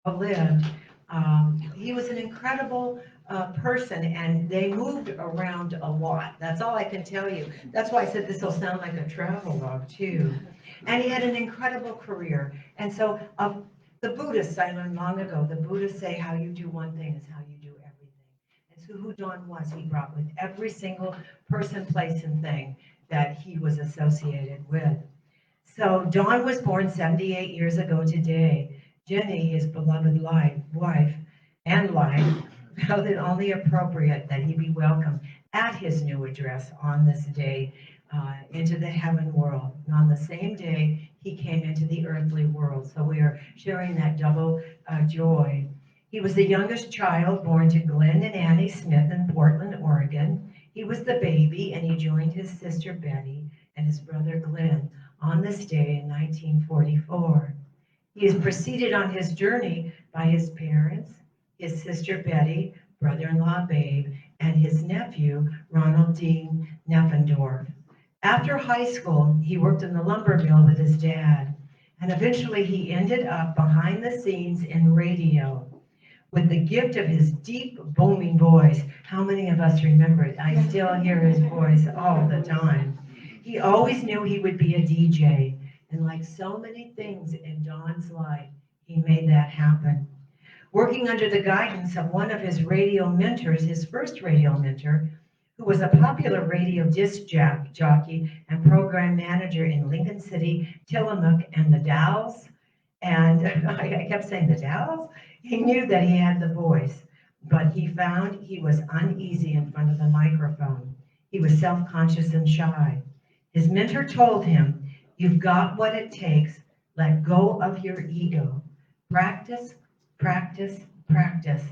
lived. He was an incredible person, and they moved around a lot. That's all I can tell you. That's why I said this will sound like a travel log too. And he had an incredible career. And so, the Buddhists, I learned long ago, the Buddhists say how you do one thing is how you do everything. And so, who Don was, he brought with every single person, place, and thing that he was associated with. So Dawn was born 78 years ago today. Jenny, his beloved wife and life, felt it only appropriate that he be welcomed at his new address on this day into the heaven world. And on the same day, he came into the earthly world. So we are sharing that double joy. He was the youngest child born to Glenn and Annie Smith in Portland, Oregon. He was the baby, and he joined his sister Betty and his brother Glenn on this day in 1944. He is preceded on his journey by his parents, his sister Betty, brother-in-law Babe, and his nephew, Ronald Dean Neffendorf. After high school, he worked in the lumber mill with his dad, and eventually he ended up behind the scenes in radio. With the gift of his deep, booming voice, how many of us remember it? I still hear his voice all the time. He always knew he would be a DJ, and like so many things in Don's life, he made that happen. Working under the guidance of one of his radio mentors, his first radio mentor, who was a popular radio disc jockey and program manager in Lincoln City, Tillamook, and the Dalles. And I kept saying the Dalles. He knew that he had the voice, but he found he was uneasy in front of the microphone. He was self-conscious and shy. His mentor told him, "You've got what it takes. Let go of your ego. Practice, practice, practice.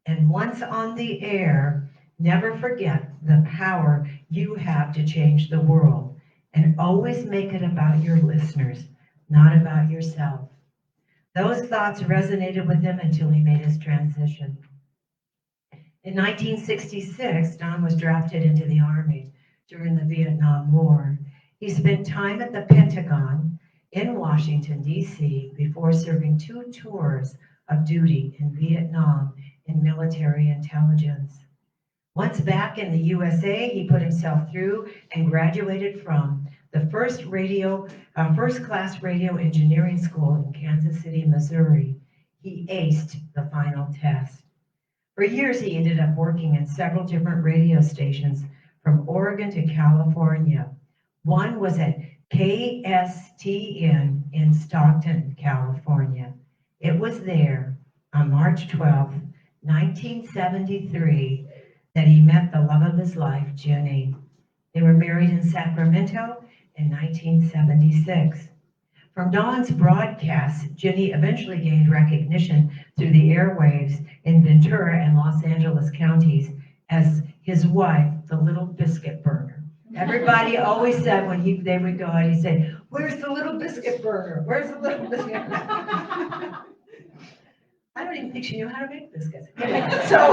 And once on the air, never forget the power you have to change the world. And always make it about your listeners, not about yourself." Those thoughts resonated with him until he made his transition. In 1966, Don was drafted into the Army during the Vietnam War. He spent time at the Pentagon in Washington, D.C. before serving 2 tours of duty in Vietnam in military intelligence. Once back in the USA, he put himself through and graduated from the first class radio engineering school in Kansas City, Missouri. He aced the final test. For years, he ended up working in several different radio stations from Oregon to California. One was at KSTN in Stockton, California. It was there on March 12, 1973, that he met the love of his life, Jenny. They were married in Sacramento in 1976. From Don's broadcasts, Jenny eventually gained recognition through the airwaves in Ventura and Los Angeles counties as his wife, the little biscuit burner. Everybody always said when they would go out, he'd say, "Where's the little biscuit burner? Where's the little biscuit burner?" I don't even think she knew how to make biscuits. So,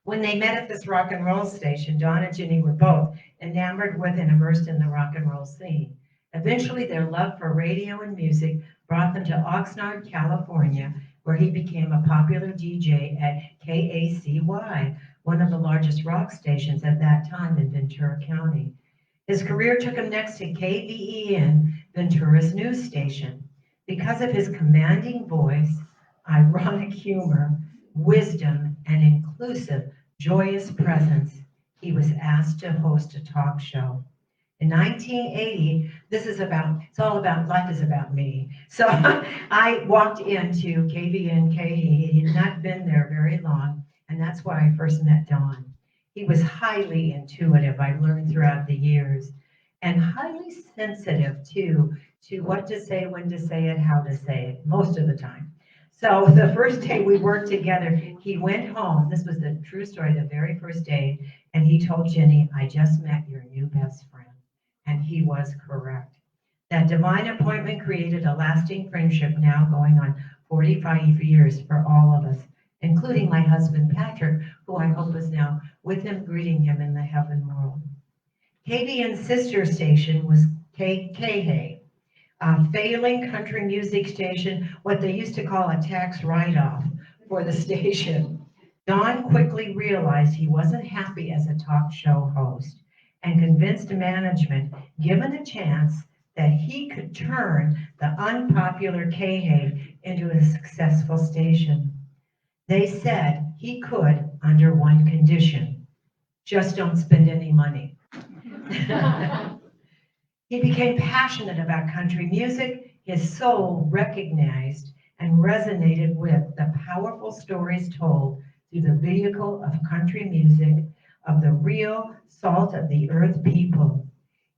when they met at this rock and roll station, Don and Jenny were both enamored with and immersed in the rock and roll scene. Eventually, their love for radio and music brought them to Oxnard, California, where he became a popular DJ at KACY, one of the largest rock stations at that time in Ventura County. His career took him next to KVEN, Ventura's news station. Because of his commanding voice, ironic humor, wisdom, and inclusive, joyous presence, he was asked to host a talk show. In 1980, it's all about, life is about me. So I walked into KVNK. He had not been there very long, and that's where I first met Don. He was highly intuitive, I've learned throughout the years, and highly sensitive too, to what to say, when to say it, how to say it, most of the time. So the first day we worked together, he went home. This was the true story, the very first day, and he told Jenny, "I just met your new best friend." And he was correct. That divine appointment created a lasting friendship now going on 45 years for all of us, including my husband, Patrick, who I hope is now with him, greeting him in the heaven world. KBN's sister station was KKA, a failing country music station, what they used to call a tax write-off for the station. Don quickly realized he wasn't happy as a talk show host and convinced management, given a chance, that he could turn the unpopular KHA into a successful station. They said he could under one condition: just don't spend any money. He became passionate about country music. His soul recognized and resonated with the powerful stories told through the vehicle of country music of the real salt of the earth people.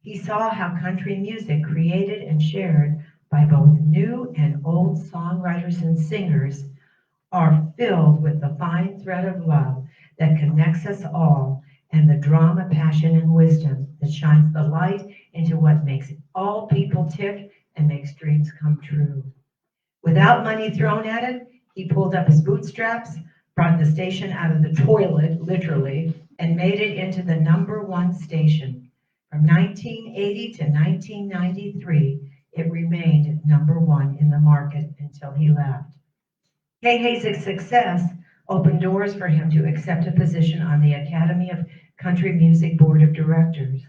He saw how country music, created and shared by both new and old songwriters and singers, are filled with the fine thread of love that connects us all, and the drama, passion, and wisdom that shines the light into what makes all people tick and makes dreams come true. Without money thrown at it, he pulled up his bootstraps, brought the station out of the toilet, literally, and made it into the #1 station. From 1980 to 1993, it remained #1 in the market until he left. Kay Hayes' success opened doors for him to accept a position on the Academy of Country Music Board of Directors.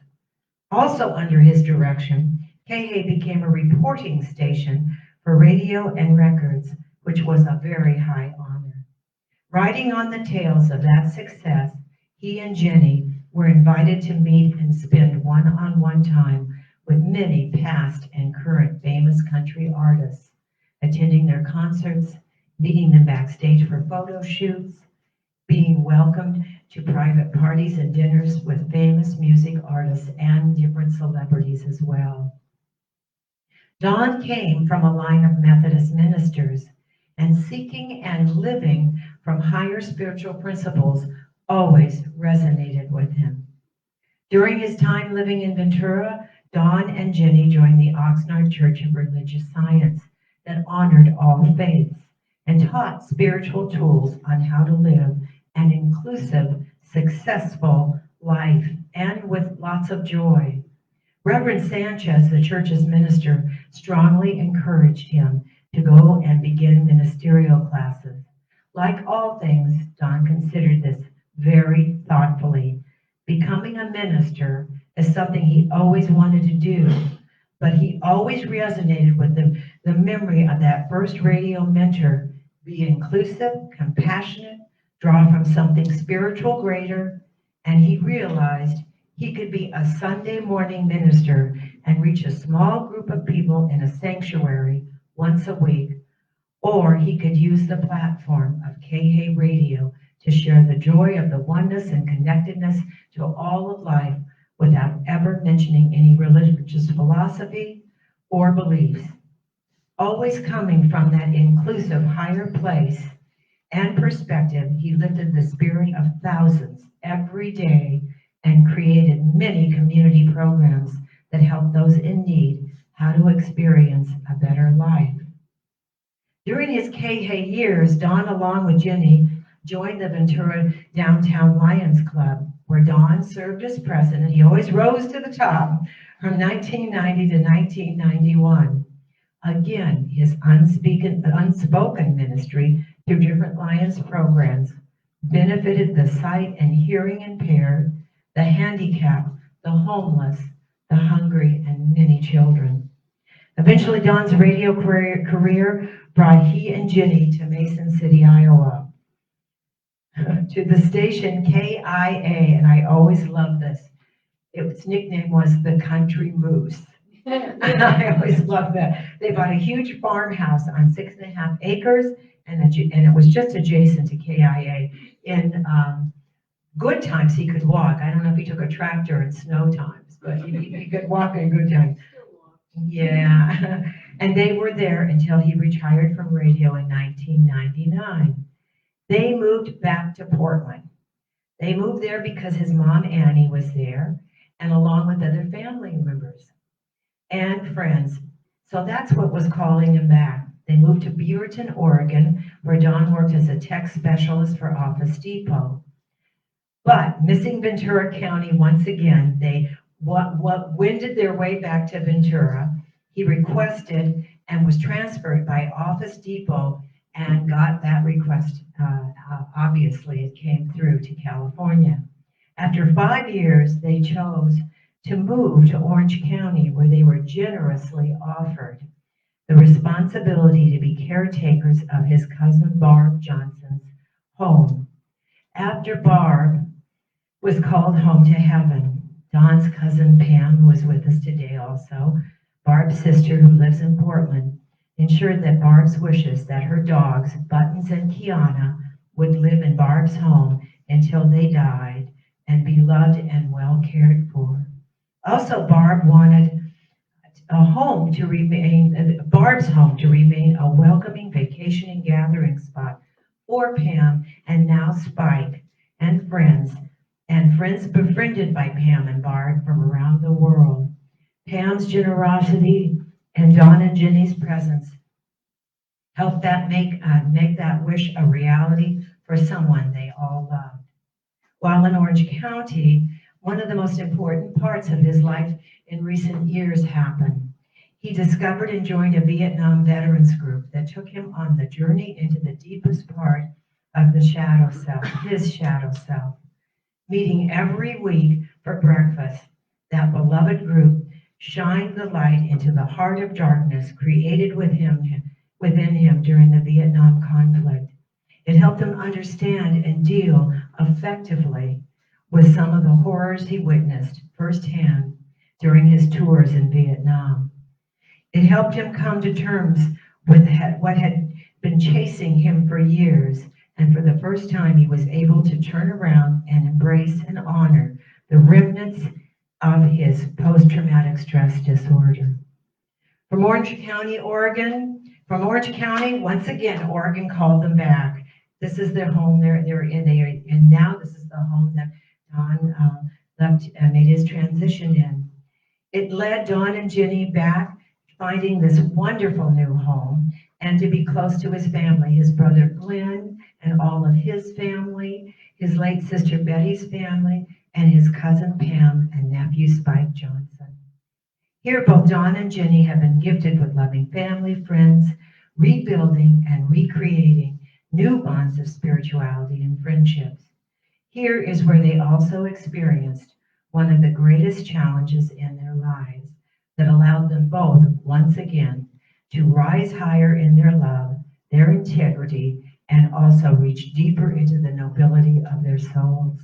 Also under his direction, Kay Hay became a reporting station for radio and records, which was a very high honor. Riding on the tails of that success, he and Jenny were invited to meet and spend one-on-one time with many past and current famous country artists, attending their concerts, meeting them backstage for photo shoots, being welcomed to private parties and dinners with famous music artists and different celebrities as well. Don came from a line of Methodist ministers, and seeking and living from higher spiritual principles always resonated with him. During his time living in Ventura, Don and Jenny joined the Oxnard Church of Religious Science that honored all faiths and taught spiritual tools on how to live an inclusive, successful life, and with lots of joy. Reverend Sanchez, the church's minister, strongly encouraged him to go and begin ministerial classes. Like all things, Don considered this very thoughtfully. Becoming a minister is something he always wanted to do, but he always resonated with the memory of that first radio mentor: be inclusive, compassionate, draw from something spiritual greater, and he realized he could be a Sunday morning minister and reach a small group of people in a sanctuary once a week, or he could use the platform of KHA Radio to share the joy of the oneness and connectedness to all of life without ever mentioning any religious philosophy or beliefs. Always coming from that inclusive higher place and perspective, he lifted the spirit of thousands every day and created many community programs that help those in need how to experience a better life. During his KHA years, Don, along with Jenny, joined the Ventura Downtown Lions Club, where Don served as president. He always rose to the top from 1990 to 1991. Again, his unspoken ministry through different Lions programs benefited the sight and hearing impaired, the handicapped, the homeless, the hungry, and many children. Eventually, Don's radio career brought he and Jenny to Mason City, Iowa, to the station KIA, and I always loved this. Its nickname was the Country Moose. I always loved that. They bought a huge farmhouse on 6.5 acres, and it was just adjacent to KIA. In good times, he could walk. I don't know if he took a tractor in snow times, but he could walk in good times. Yeah, and they were there until he retired from radio in 1999. They moved back to Portland. They moved there because his mom, Annie, was there, and along with other family members and friends. So that's what was calling him back. They moved to Beaverton, Oregon, where Don worked as a tech specialist for Office Depot. But missing Ventura County once again, they wended their way back to Ventura. He requested and was transferred by Office Depot and got that request. Obviously, it came through to California. After 5 years, they chose to move to Orange County, where they were generously offered the responsibility to be caretakers of his cousin Barb Johnson's home. After Barb was called home to heaven, Don's cousin Pam, who is with us today also, Barb's sister who lives in Portland, ensured that Barb's wishes that her dogs, Buttons and Kiana, would live in Barb's home until they died and be loved and well cared for. Also, Barb wanted Barb's home to remain a welcoming vacation and gathering spot for Pam and now Spike and friends befriended by Pam and Barb from around the world. Pam's generosity and Don and Jenny's presence helped that make that wish a reality for someone they all loved. While in Orange County, one of the most important parts of his life in recent years happened. He discovered and joined a Vietnam veterans group that took him on the journey into the deepest part of the shadow self, his shadow self. Meeting every week for breakfast, that beloved group shined the light into the heart of darkness created within him during the Vietnam conflict. It helped him understand and deal effectively with some of the horrors he witnessed firsthand during his tours in Vietnam. It helped him come to terms with what had been chasing him for years, and for the first time he was able to turn around and embrace and honor the remnants of his post-traumatic stress disorder. From Orange County, once again, Oregon called them back. This is their home they're in, and now this is the home that Don left and made his transition in. It led Don and Jenny back, finding this wonderful new home, and to be close to his family, his brother Glenn and all of his family, his late sister Betty's family, and his cousin Pam and nephew Spike Johnson. Here, both Don and Jenny have been gifted with loving family, friends, rebuilding and recreating new bonds of spirituality and friendships. Here is where they also experienced one of the greatest challenges in their lives that allowed them both, once again, to rise higher in their love, their integrity, and also reach deeper into the nobility of their souls.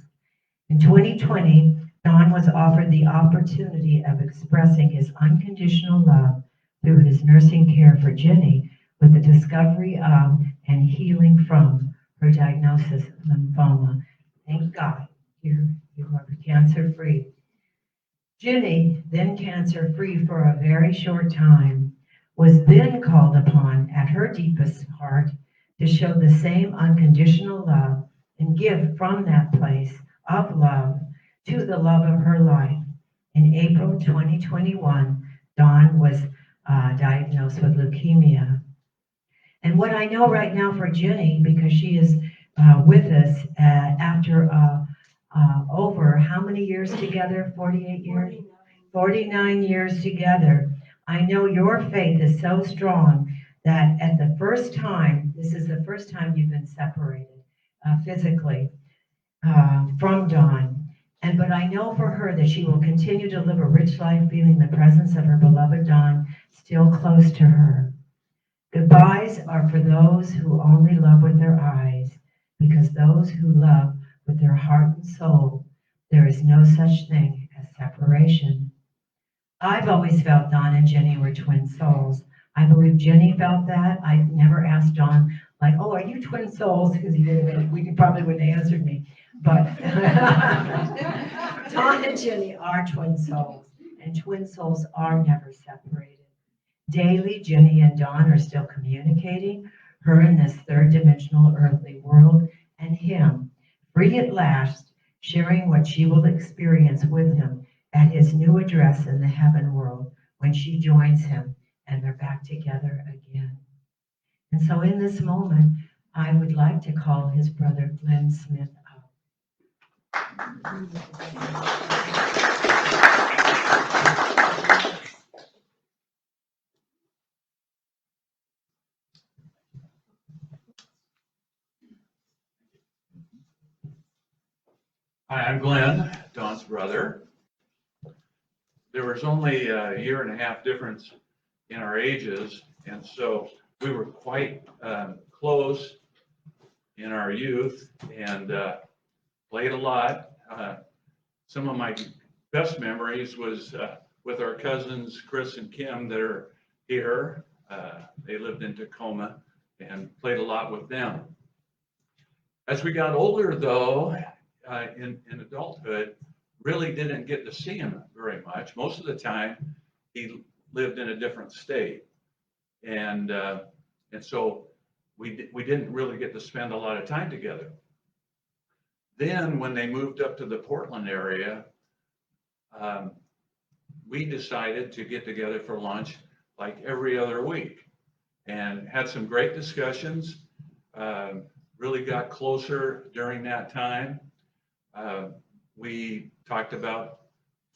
In 2020, Don was offered the opportunity of expressing his unconditional love through his nursing care for Jenny with the discovery of and healing from her diagnosis of lymphoma. Thank God, you are cancer-free. Jenny, then cancer-free for a very short time, was then called upon at her deepest heart to show the same unconditional love and give from that place of love to the love of her life. In April 2021, Dawn was diagnosed with leukemia. And what I know right now for Jenny, because she is with us after over how many years together? 48 years? 49 years together. I know your faith is so strong that at the first time, this is the first time you've been separated physically from Dawn. But I know for her that she will continue to live a rich life, feeling the presence of her beloved Dawn still close to her. Goodbyes are for those who only love with their eyes, because those who love with their heart and soul, there is no such thing as separation. I've always felt Dawn and Jenny were twin souls. I believe Jenny felt that. I never asked Dawn, like, oh, are you twin souls? Because we probably wouldn't have answered me. But Dawn and Jenny are twin souls, and twin souls are never separated. Daily, Jenny and Dawn are still communicating, her in this third dimensional earthly world, and him, free at last, sharing what she will experience with him at his new address in the heaven world when she joins him and they're back together again. And so in this moment, I would like to call his brother Glenn Smith up. Hi, I'm Glenn, Don's brother. There was only a year and a half difference in our ages, and so we were quite close in our youth and played a lot. Some of my best memories was with our cousins Chris and Kim that are here. They lived in Tacoma and played a lot with them. As we got older, though, in adulthood, really didn't get to see him very much. Most of the time, he lived in a different state, and so we didn't really get to spend a lot of time together. Then, when they moved up to the Portland area, we decided to get together for lunch like every other week, and had some great discussions. Really got closer during that time. We talked about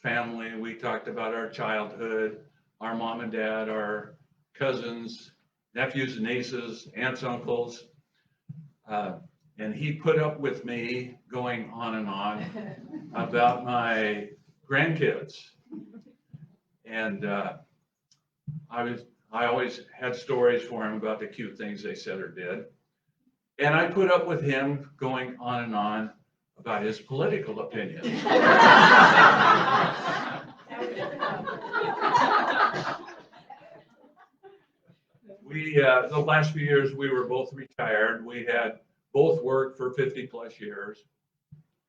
family, we talked about our childhood, our mom and dad, our cousins, nephews and nieces, aunts, uncles. And he put up with me going on and on about my grandkids. And I always had stories for him about the cute things they said or did. And I put up with him going on and on about his political opinions. The last few years, we were both retired. We had both worked for 50 plus years.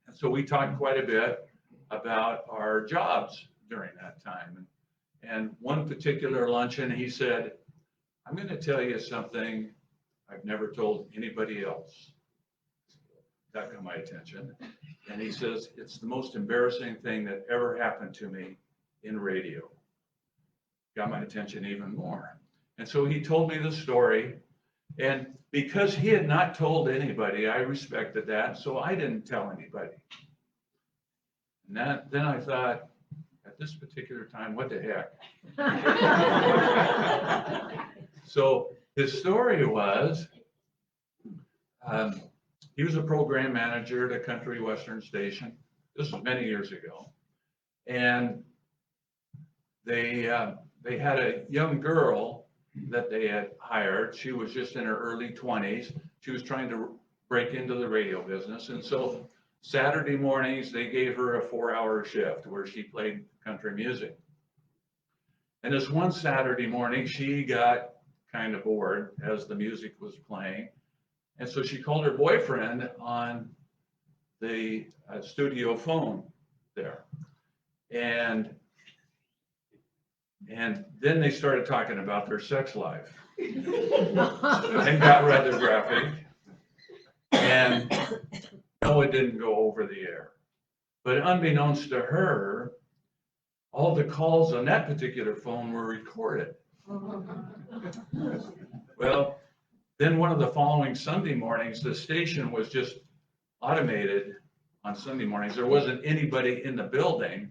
And so we talked quite a bit about our jobs during that time. And one particular luncheon, he said, I'm going to tell you something I've never told anybody else. That got my attention. And he says, it's the most embarrassing thing that ever happened to me in radio. Got my attention even more. And so he told me the story. And because he had not told anybody, I respected that. So I didn't tell anybody. And then I thought, at this particular time, what the heck? So his story was, he was a program manager at a country western station. This was many years ago. And they had a young girl that they had hired. She was just in her early 20s. She was trying to break into the radio business. And so Saturday mornings, they gave her a 4-hour shift where she played country music. And this one Saturday morning, she got kind of bored as the music was playing. And so she called her boyfriend on the studio phone there. And then they started talking about their sex life and got rather graphic. And no, it didn't go over the air. But unbeknownst to her, all the calls on that particular phone were recorded. Well, then one of the following Sunday mornings, the station was just automated on Sunday mornings. There wasn't anybody in the building.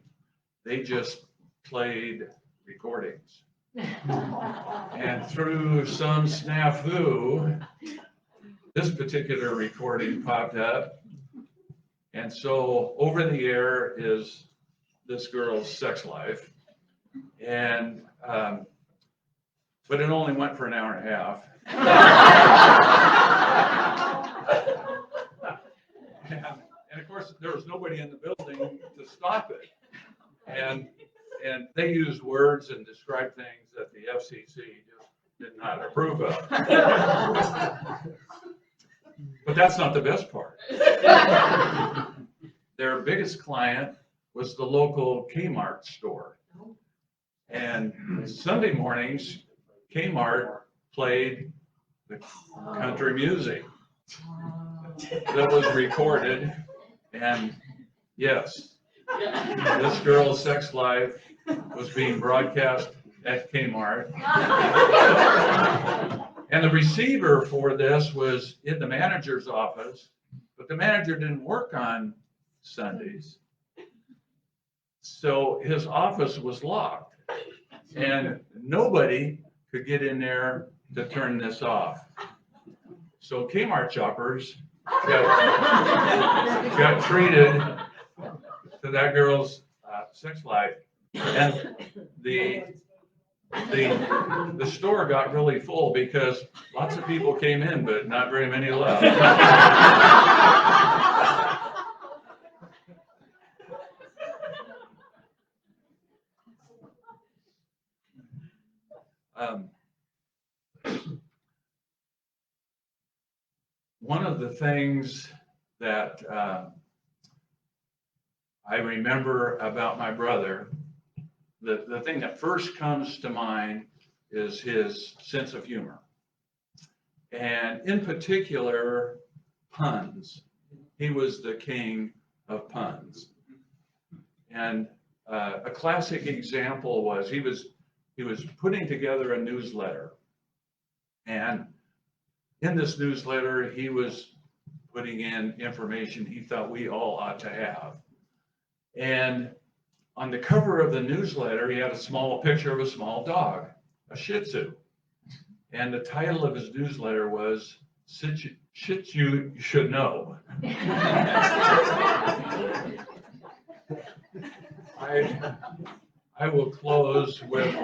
They just played recordings. And through some snafu, this particular recording popped up. And so over the air is this girl's sex life. And, but it only went for an hour and a half. And of course, there was nobody in the building to stop it. And they used words and described things that the FCC just did not approve of. But that's not the best part. Their biggest client was the local Kmart store. And Sunday mornings, Kmart played the country music that was recorded. And yes, this girl's sex life was being broadcast at Kmart. And the receiver for this was in the manager's office, but the manager didn't work on Sundays. So his office was locked and nobody could get in there to turn this off. So Kmart shoppers got treated to that girl's sex life. And the store got really full because lots of people came in, but not very many left. One of the things that I remember about my brother, the thing that first comes to mind is his sense of humor. And in particular, puns. He was the king of puns. And a classic example was he was putting together a newsletter. And in this newsletter, he was putting in information he thought we all ought to have. And on the cover of the newsletter, he had a small picture of a small dog, a Shih Tzu. And the title of his newsletter was Shit You Should Know. I will close with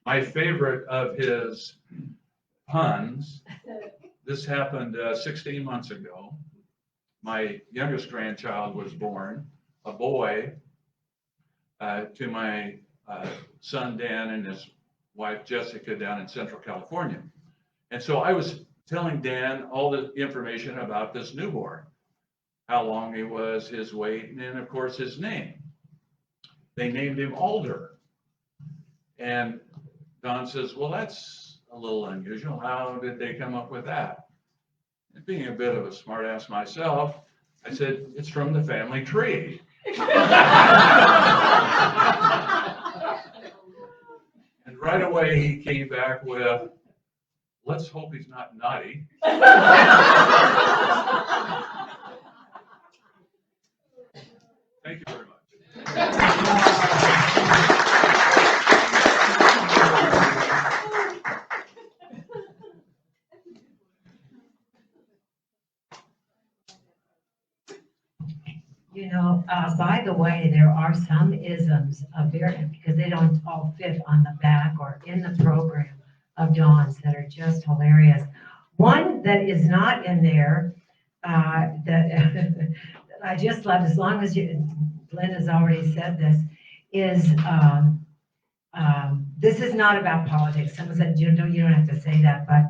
my favorite of his puns. This happened 16 months ago. My youngest grandchild was born, a boy, to my son Dan and his wife Jessica down in Central California. And so I was telling Dan all the information about this newborn, how long he was, his weight, and then of course his name. They named him Alder. And Don says, well, that's a little unusual. How did they come up with that? And being a bit of a smartass myself, I said, it's from the family tree. And right away he came back with, let's hope he's not naughty. Thank you very much. You know, by the way, there are some isms because they don't all fit on the back or in the program of Dawn's that are just hilarious. One that is not in there that I just love, as long as Glenn has already said this, is this is not about politics. Someone said, you don't have to say that, but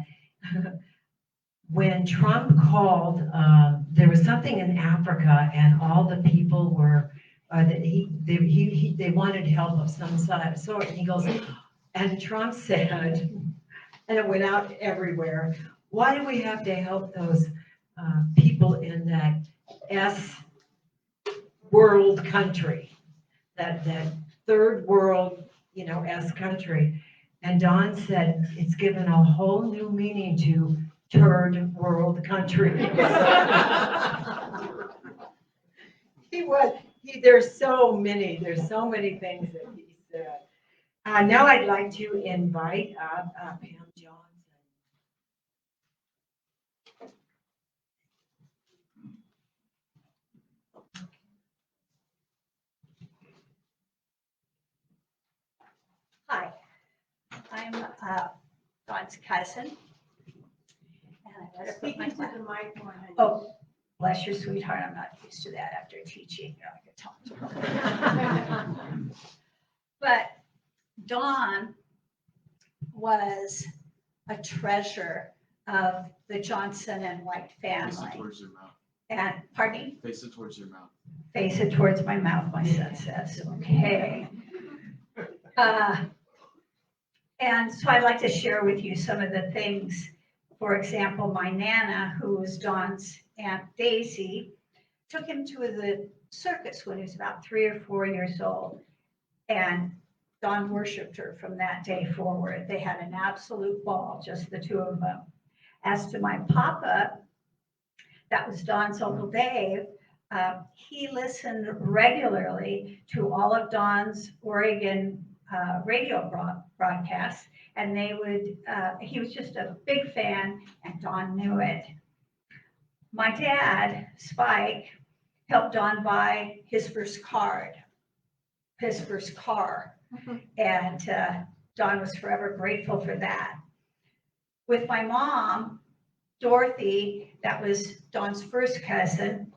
when Trump called, there was something in Africa, and all the people were they wanted help of some sort. And he goes, and Trump said, and it went out everywhere. Why do we have to help those people in that S world country, that third world, S country? And Don said, it's given a whole new meaning to third world countries. There's so many things that he said. Now I'd like to invite up Pam Johnson. Hi, I'm Don's cousin. And I better put my Oh, bless your sweetheart. I'm not used to that after teaching. I could talk to her. But Dawn was a treasure of the Johnson and White family. Face it towards your mouth. And pardon me? Face it towards your mouth. Face it towards my mouth, my son says. Okay. And so I'd like to share with you some of the things. For example, my Nana, who was Don's Aunt Daisy, took him to the circus when he was about 3 or 4 years old. And Don worshiped her from that day forward. They had an absolute ball, just the two of them. As to my papa, that was Don's Uncle Dave. He listened regularly to all of Don's Oregon radio broadcasts, and he was just a big fan, and Don knew it. My dad, Spike, helped Don buy his first car. And Don was forever grateful for that. With my mom, Dorothy, that was Don's first cousin,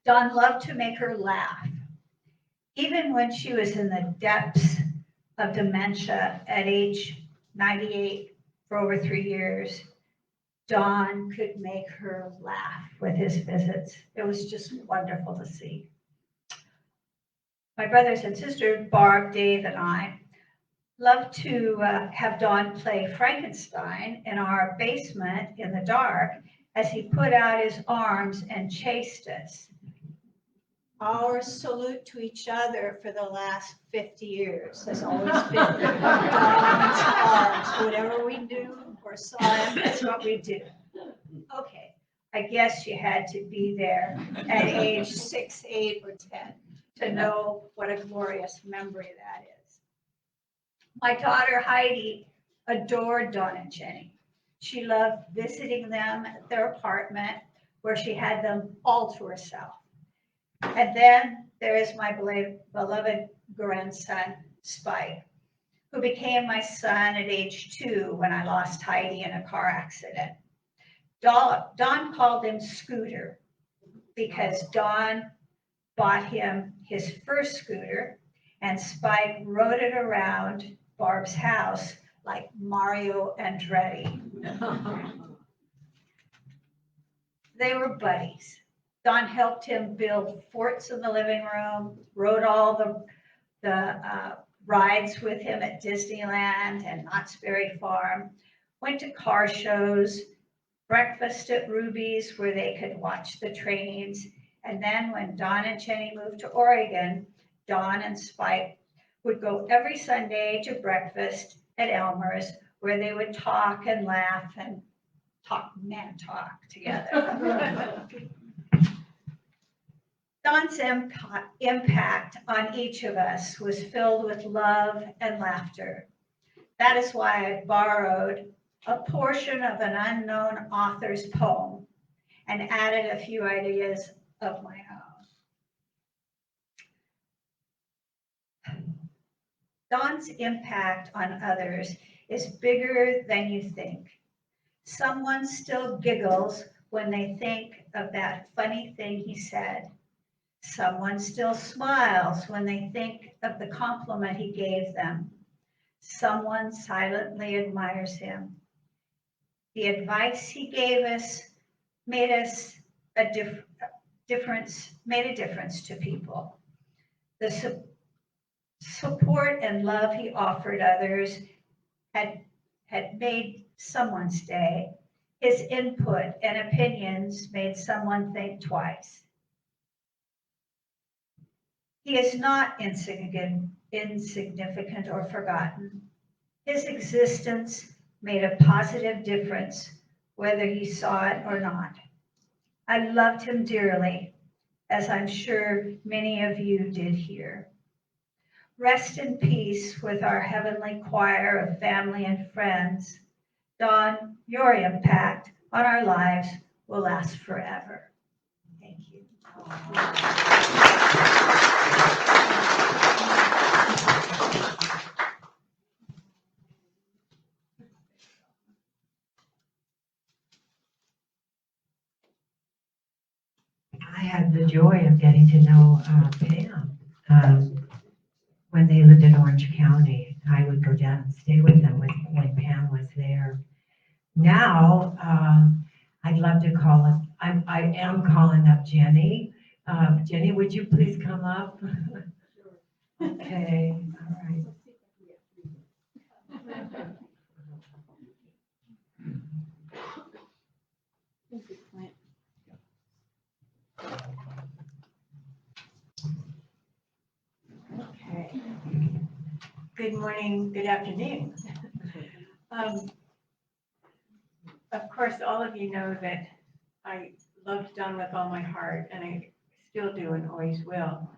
Don loved to make her laugh. Even when she was in the depths of dementia at age 98 for over 3 years, Don could make her laugh with his visits. It was just wonderful to see. My brothers and sisters, Barb, Dave, and I, loved to have Don play Frankenstein in our basement in the dark as he put out his arms and chased us. Our salute to each other for the last 50 years has always been Don's arms. Whatever we do or saw him, that's what we do. Okay, I guess you had to be there at age 6, 8, or 10 to know what a glorious memory that is. My daughter Heidi adored Don and Jenny. She loved visiting them at their apartment where she had them all to herself. And then there is my beloved grandson, Spike, who became my son at age 2 when I lost Heidi in a car accident. Don called him Scooter because Don bought him his first scooter and Spike rode it around Barb's house like Mario Andretti. They were buddies. Don helped him build forts in the living room, rode all the rides with him at Disneyland and Knott's Berry Farm, went to car shows, breakfast at Ruby's where they could watch the trains. And then when Don and Jenny moved to Oregon, Don and Spike would go every Sunday to breakfast at Elmer's where they would talk and laugh and talk together. Don's impact on each of us was filled with love and laughter. That is why I borrowed a portion of an unknown author's poem and added a few ideas of my own. Don's impact on others is bigger than you think. Someone still giggles when they think of that funny thing he said. Someone still smiles when they think of the compliment he gave them. Someone silently admires him. The advice he gave us made a difference to people. The support and love he offered others had made someone's day. His input and opinions made someone think twice. He is not insignificant or forgotten. His existence made a positive difference, whether he saw it or not. I loved him dearly, as I'm sure many of you did here. Rest in peace with our heavenly choir of family and friends. Don, your impact on our lives will last forever. Thank you. I had the joy of getting to know Pam when they lived in Orange County. I would go down and stay with them when Pam was there. Now, I'd love to call it, I am calling up Jenny. Jenny, would you please come up? Okay, all right. Okay. Good morning, good afternoon. Of course, all of you know that I loved Don with all my heart, and I still do and always will.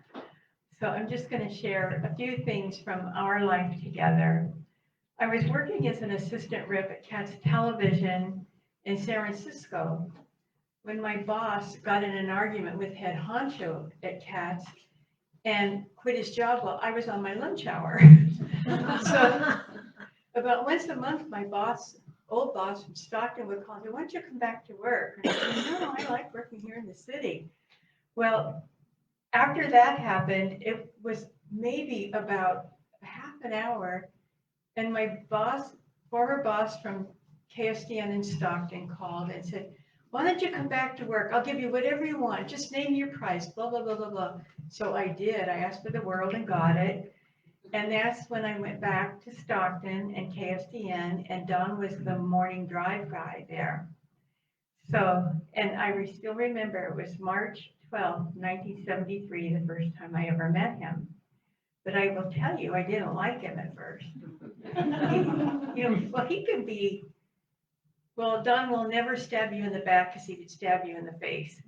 So I'm just going to share a few things from our life together. I was working as an assistant rep at Katz Television in San Francisco when my boss got in an argument with head honcho at Katz and quit his job while I was on my lunch hour. So about once a month, my boss, old boss from Stockton would call me, why don't you come back to work? And I said, no, I like working here in the city. Well, after that happened, it was maybe about half an hour, and my boss, former boss from KSDN in Stockton called and said, why don't you come back to work? I'll give you whatever you want. Just name your price, blah, blah, blah, blah, blah. So I did. I asked for the world and got it. And that's when I went back to Stockton and KSDN, and Don was the morning drive guy there. So, and I still remember it was March 12th, 1973, the first time I ever met him. But I will tell you, I didn't like him at first. Well, he could be, well, Don will never stab you in the back because he would stab you in the face.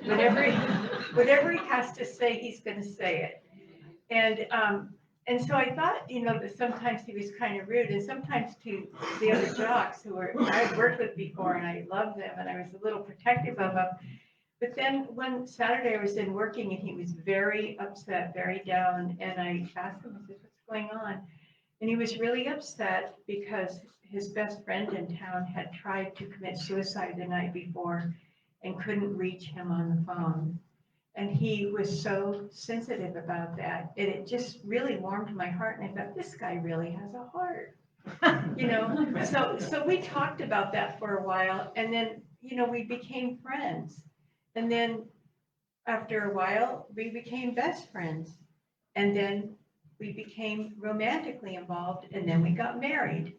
Whatever he has to say, he's going to say it. And so I thought, that sometimes he was kind of rude, and sometimes to the other jocks who I had worked with before, and I loved them, and I was a little protective of them. But then one Saturday I was in working, and he was very upset, very down, and I asked him, I said, what's going on? And he was really upset because his best friend in town had tried to commit suicide the night before and couldn't reach him on the phone. And he was so sensitive about that. And it just really warmed my heart. And I thought, this guy really has a heart. So we talked about that for a while. And then, we became friends. And then after a while, we became best friends. And then we became romantically involved. And then we got married.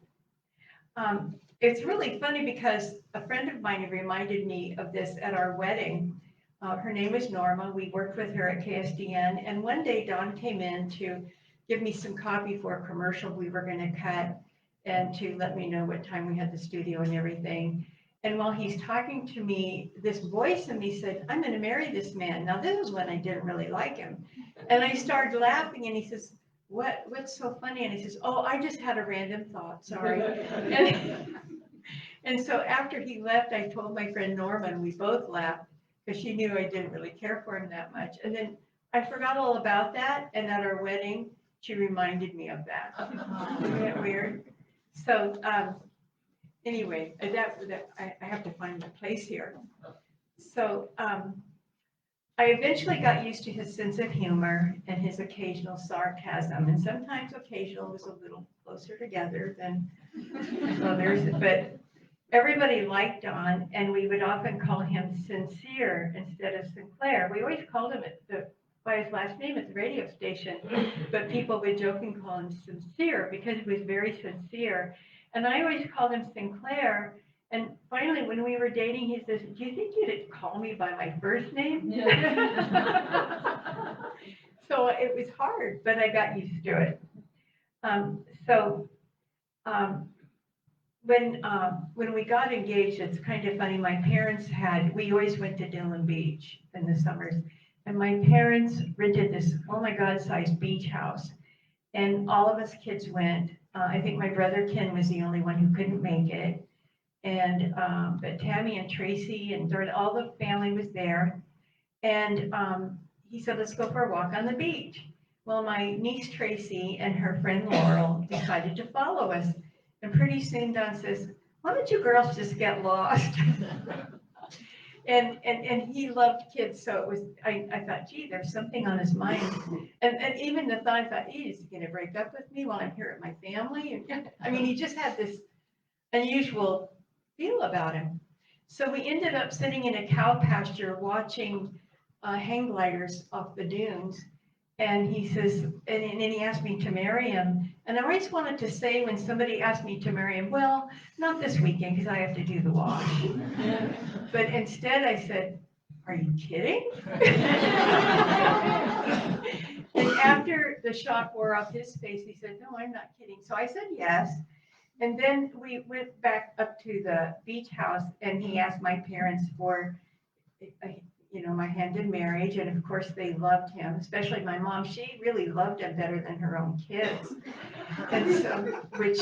It's really funny because a friend of mine reminded me of this at our wedding. Her name was Norma. We worked with her at KSDN. And one day Don came in to give me some copy for a commercial we were going to cut and to let me know what time we had the studio and everything. And while he's talking to me, this voice in me said, I'm going to marry this man. Now, this is when I didn't really like him. And I started laughing, and he says, what's so funny? And he says, oh, I just had a random thought, sorry. And so after he left, I told my friend Norma, and we both laughed because she knew I didn't really care for him that much. And then I forgot all about that. And at our wedding, she reminded me of that. Isn't that weird? So anyway, I have to find my place here. So I eventually got used to his sense of humor and his occasional sarcasm. And sometimes occasional was a little closer together than others. But everybody liked Don, and we would often call him Sincere instead of Sinclair. We always called him by his last name at the radio station, but people would jokingly call him Sincere because he was very sincere. And I always called him Sinclair. And finally, when we were dating, he says, do you think you'd call me by my first name? Yeah. So it was hard, but I got used to it. When we got engaged, it's kind of funny. My parents we always went to Dillon Beach in the summers. And my parents rented this, oh my God, sized beach house. And all of us kids went. I think my brother Ken was the only one who couldn't make it. And but Tammy and Tracy and all the family was there. And he said, let's go for a walk on the beach. Well, my niece Tracy and her friend Laurel decided to follow us. And pretty soon Don says, why don't you girls just get lost? And he loved kids, so it was, I thought, gee, there's something on his mind. And even the thought, I thought, he's going to break up with me while I'm here at my family. And, I mean, he just had this unusual feel about him. So we ended up sitting in a cow pasture watching hang gliders off the dunes. And he says, and then he asked me to marry him. And I always wanted to say when somebody asked me to marry him, well, not this weekend because I have to do the wash. But instead I said, are you kidding? And after the shock wore off his face, he said, no, I'm not kidding. So I said yes. And then we went back up to the beach house, and he asked my parents for my hand in marriage. And of course they loved him, especially my mom. She really loved him better than her own kids. And so, which,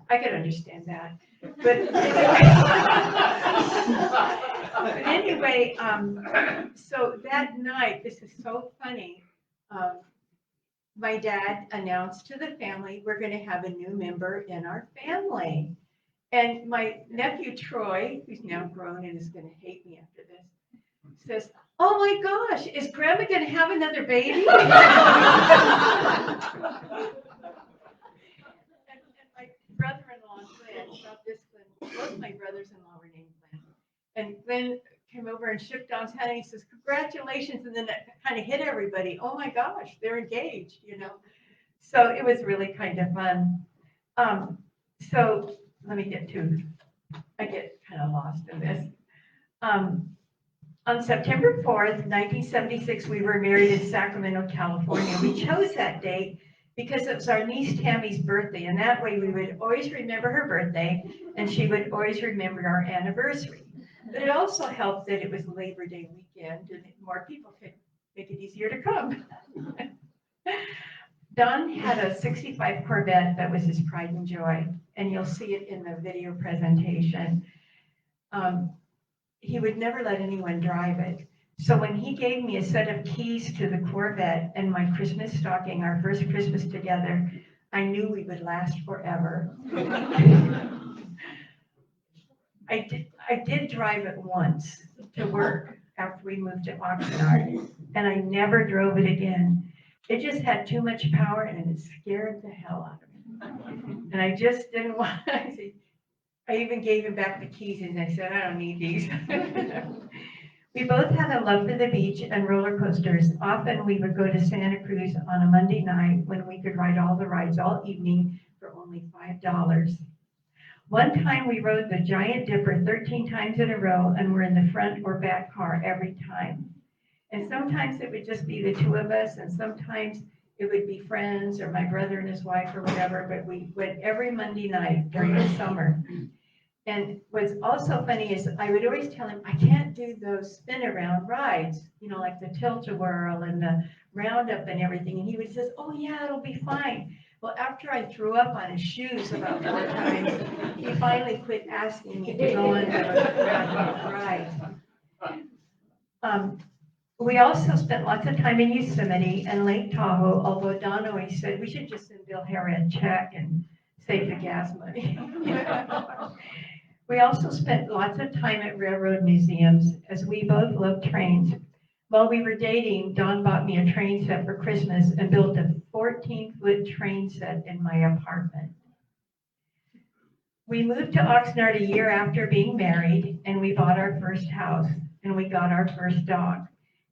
I could understand that. But But anyway, so that night, this is so funny. My dad announced to the family, we're going to have a new member in our family. And my nephew Troy, who's now grown and is going to hate me after this, says, "Oh my gosh, is Grandma going to have another baby?" And my brother-in-law, Glenn, about this Glenn, both my brothers-in-law were named Glenn. And Glenn came over and shook Don's hand and he says, "Congratulations." And then it kind of hit everybody. Oh my gosh, they're engaged, you know. So it was really kind of fun. So let me I get kind of lost in this. On September 4th, 1976, we were married in Sacramento, California. We chose that date because it was our niece Tammy's birthday, and that way we would always remember her birthday, and she would always remember our anniversary. But it also helped that it was Labor Day weekend, and more people could make it easier to come. Don had a 65 Corvette that was his pride and joy, and you'll see it in the video presentation. He would never let anyone drive it. So when he gave me a set of keys to the Corvette and my Christmas stocking, our first Christmas together, I knew we would last forever. I did drive it once to work after we moved to Oxnard, and I never drove it again. It just had too much power and it scared the hell out of me. And I just didn't want, I even gave him back the keys and I said, "I don't need these." We both had a love for the beach and roller coasters. Often we would go to Santa Cruz on a Monday night when we could ride all the rides all evening for only $5. One time we rode the Giant Dipper 13 times in a row and were in the front or back car every time. And sometimes it would just be the two of us, and sometimes it would be friends or my brother and his wife or whatever, but we went every Monday night during the summer. And what's also funny is I would always tell him, I can't do those spin around rides, you know, like the tilt-a-whirl and the roundup and everything. And he would say, "Oh yeah, it'll be fine." Well, after I threw up on his shoes about 4 times, he finally quit asking me to go on those rides. We also spent lots of time in Yosemite and Lake Tahoe, although Don always said we should just send Bill Harrod a check and save the gas money. We also spent lots of time at railroad museums as we both loved trains. While we were dating, Don bought me a train set for Christmas and built a 14-foot train set in my apartment. We moved to Oxnard a year after being married, and we bought our first house, and we got our first dog.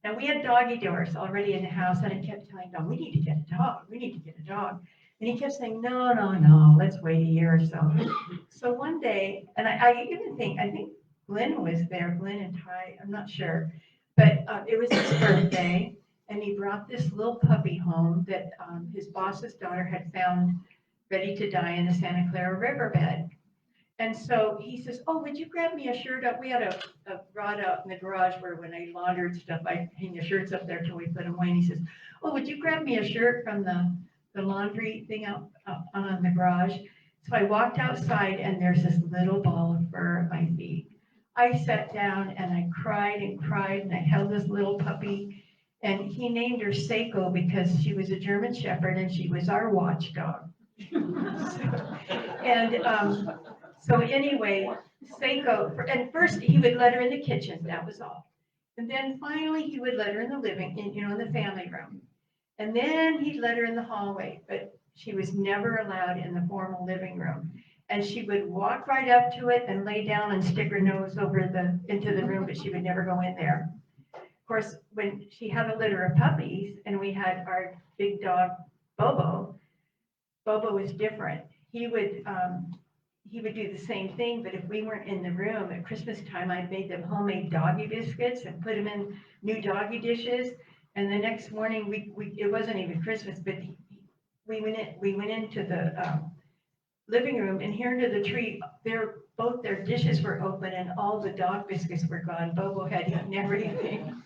Now, we had doggy doors already in the house, and I kept telling Don, "We need to get a dog, we need to get a dog." And he kept saying, "No, no, no, let's wait a year or so." So one day, and I think Glenn was there, Glenn and Ty, I'm not sure, but it was his birthday, and he brought this little puppy home that his boss's daughter had found ready to die in the Santa Clara riverbed. And so he says, "Oh, would you grab me a shirt up?" We had a rod out in the garage where when I laundered stuff, I hang the shirts up there till we put them away. And he says, "Oh, would you grab me a shirt from the laundry thing out on the garage?" So I walked outside and there's this little ball of fur at my feet. I sat down and I cried and cried and I held this little puppy, and he named her Seiko because she was a German Shepherd and she was our watchdog. So anyway, Seiko, and first he would let her in the kitchen, that was all. And then finally he would let her in the in the family room. And then he'd let her in the hallway, but she was never allowed in the formal living room. And she would walk right up to it and lay down and stick her nose into the room, but she would never go in there. Of course, when she had a litter of puppies and we had our big dog, Bobo was different. He would do the same thing, but if we weren't in the room at Christmas time, I made them homemade doggy biscuits and put them in new doggy dishes. And the next morning, it wasn't even Christmas, but we went into the living room, and here under the tree, both their dishes were open and all the dog biscuits were gone. Bobo had eaten everything.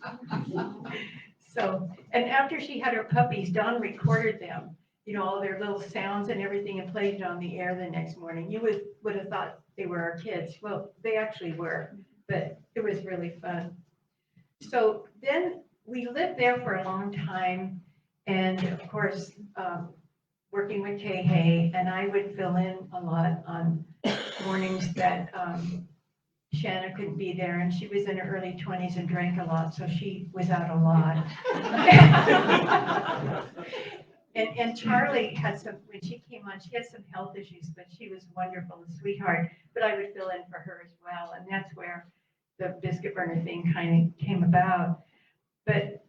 So, and after she had her puppies, Don recorded them, all their little sounds and everything, and played it on the air the next morning. You would have thought they were our kids. Well, they actually were, but it was really fun. So then we lived there for a long time, and of course, working with Kay Hay, and I would fill in a lot on mornings that Shanna couldn't be there, and she was in her early 20s and drank a lot, so she was out a lot. And Charlie had some, when she came on, she had some health issues, but she was wonderful, a sweetheart, but I would fill in for her as well, and that's where the biscuit burner thing kind of came about. But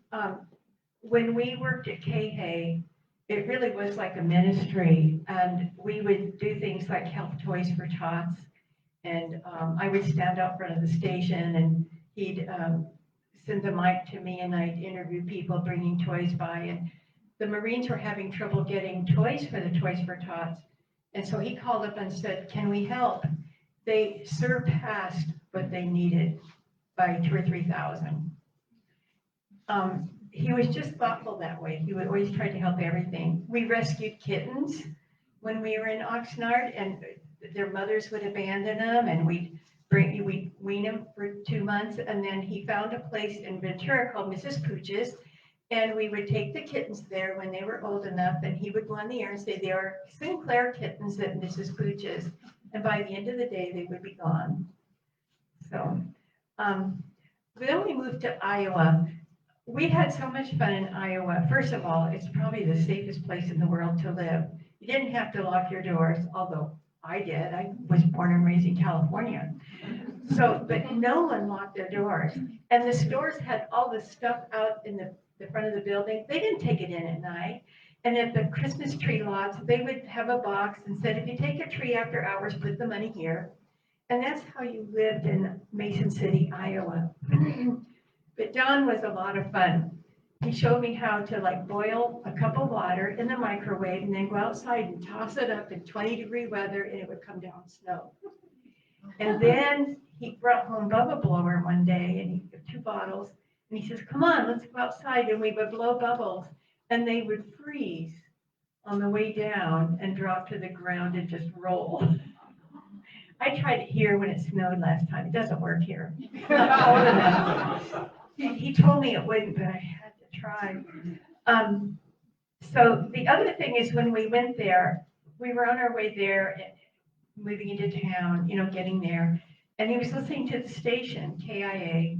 when we worked at Kay Hay, it really was like a ministry, and we would do things like help Toys for Tots, and I would stand out front of the station, and he'd send the mic to me, and I'd interview people bringing toys by, and the Marines were having trouble getting toys for the Toys for Tots, and so he called up and said, "Can we help?" They surpassed what they needed by 2,000 or 3,000. He was just thoughtful that way. He would always try to help everything. We rescued kittens when we were in Oxnard, and their mothers would abandon them, and we'd wean them for 2 months, and then he found a place in Ventura called Mrs. Pooch's, and we would take the kittens there when they were old enough, and he would go on the air and say, "They are Sinclair kittens at Mrs. Pooch's," and by the end of the day, they would be gone. So, then we moved to Iowa. We had so much fun in Iowa. First of all, it's probably the safest place in the world to live. You didn't have to lock your doors, although I did. I was born and raised in California. So, but no one locked their doors. And the stores had all the stuff out in the front of the building. They didn't take it in at night. And at the Christmas tree lots, they would have a box and said, "If you take a tree after hours, put the money here." And that's how you lived in Mason City, Iowa. But Don was a lot of fun. He showed me how to like boil a cup of water in the microwave and then go outside and toss it up in 20-degree weather, and it would come down snow. And then he brought home Bubba Blower one day, and he took 2 bottles, and he says, "Come on, let's go outside." And we would blow bubbles, and they would freeze on the way down and drop to the ground and just roll. I tried it here when it snowed last time. It doesn't work here. Not cold enough. He told me it wouldn't, but I had to try. So the other thing is when we went there, we were on our way there, moving into town, getting there, and he was listening to the station, KIA,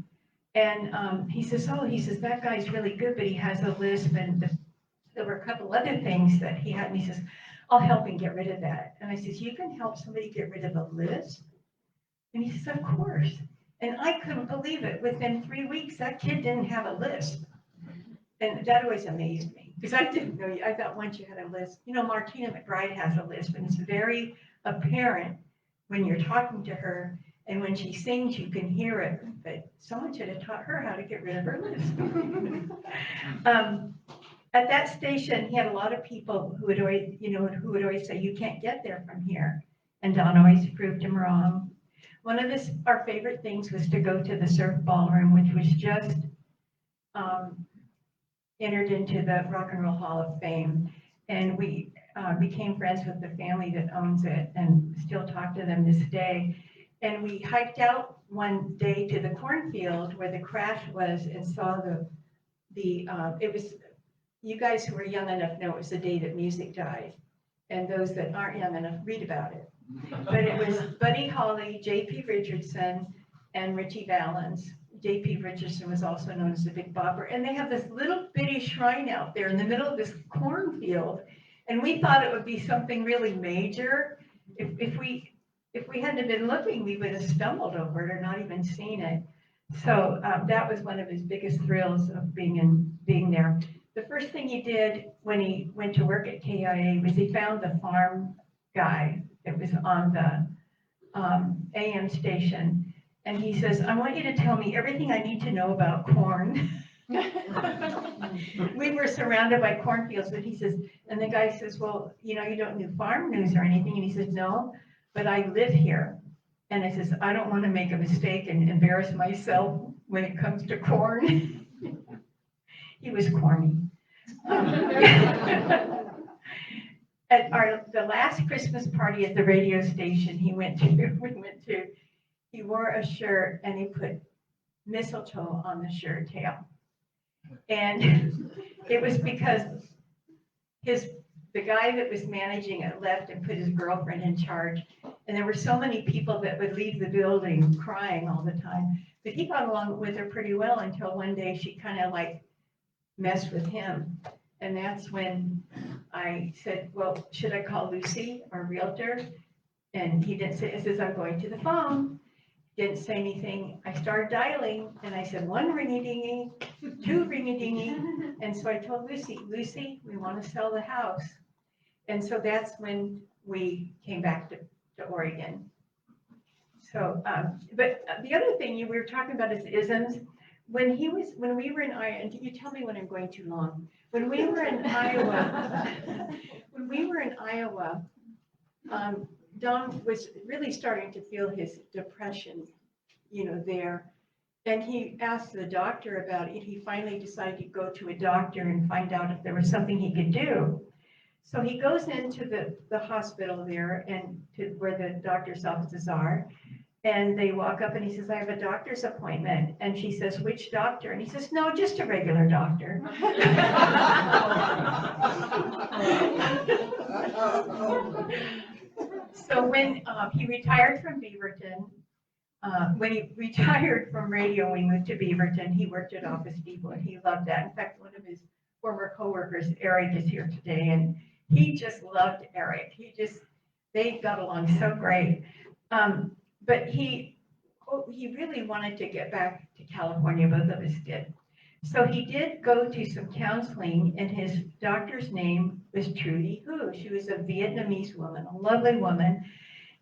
and he says, "That guy's really good, but he has a lisp," and there were a couple other things that he had, and he says, "I'll help him get rid of that." And I says, "You can help somebody get rid of a lisp?" And he says, "Of course." And I couldn't believe it. Within 3 weeks, that kid didn't have a lisp. And that always amazed me, because I didn't know. I thought once you had a lisp, Martina McBride has a lisp, and it's very apparent when you're talking to her, and when she sings, you can hear it. But someone should have taught her how to get rid of her lisp. At that station, he had a lot of people who would always say, "You can't get there from here," and Don always proved him wrong. One of our favorite things was to go to the surf ballroom, which was just entered into the Rock and Roll Hall of Fame. And we became friends with the family that owns it and still talk to them this day. And we hiked out one day to the cornfield where the crash was and saw it was, you guys who are young enough know it was the day that music died. And those that aren't young enough read about it. But it was Buddy Holly, J.P. Richardson, and Richie Valens. J.P. Richardson was also known as the Big Bopper. And they have this little bitty shrine out there in the middle of this cornfield. And we thought it would be something really major. If we hadn't been looking, we would have stumbled over it or not even seen it. So that was one of his biggest thrills of being there. The first thing he did when he went to work at KIA was he found the farm guy that was on the AM station. And he says, "I want you to tell me everything I need to know about corn." We were surrounded by cornfields, but he says, and the guy says, "Well, you don't do farm news or anything." And he says, "No, but I live here." And I says, "I don't want to make a mistake and embarrass myself when it comes to corn." He was corny. At the last Christmas party at the radio station we went to, he wore a shirt and he put mistletoe on the shirt tail. And it was because the guy that was managing it left and put his girlfriend in charge. And there were so many people that would leave the building crying all the time. But he got along with her pretty well until one day she kind of like messed with him. And that's when I said, well, should I call Lucy, our realtor? And he didn't say, he says, I'm going to the phone. Didn't say anything. I started dialing and I said, one ringy-dingy, two ringy-dingy. And so I told Lucy, we want to sell the house. And so that's when we came back to Oregon. So, but the other thing we were talking about is isms. When we were in Iowa, and you tell me when I'm going too long. When we were in Iowa, Don was really starting to feel his depression, there. And he asked the doctor about it. He finally decided to go to a doctor and find out if there was something he could do. So he goes into the hospital there and to where the doctor's offices are. And they walk up and he says, I have a doctor's appointment. And she says, which doctor? And he says, no, just a regular doctor. So when he retired from Beaverton, when he retired from radio, we moved to Beaverton, he worked at Office Depot and he loved that. In fact, one of his former coworkers, Eric, is here today. And he just loved Eric. They got along so great. But he really wanted to get back to California, both of us did. So he did go to some counseling, and his doctor's name was Trudy Hu. She was a Vietnamese woman, a lovely woman,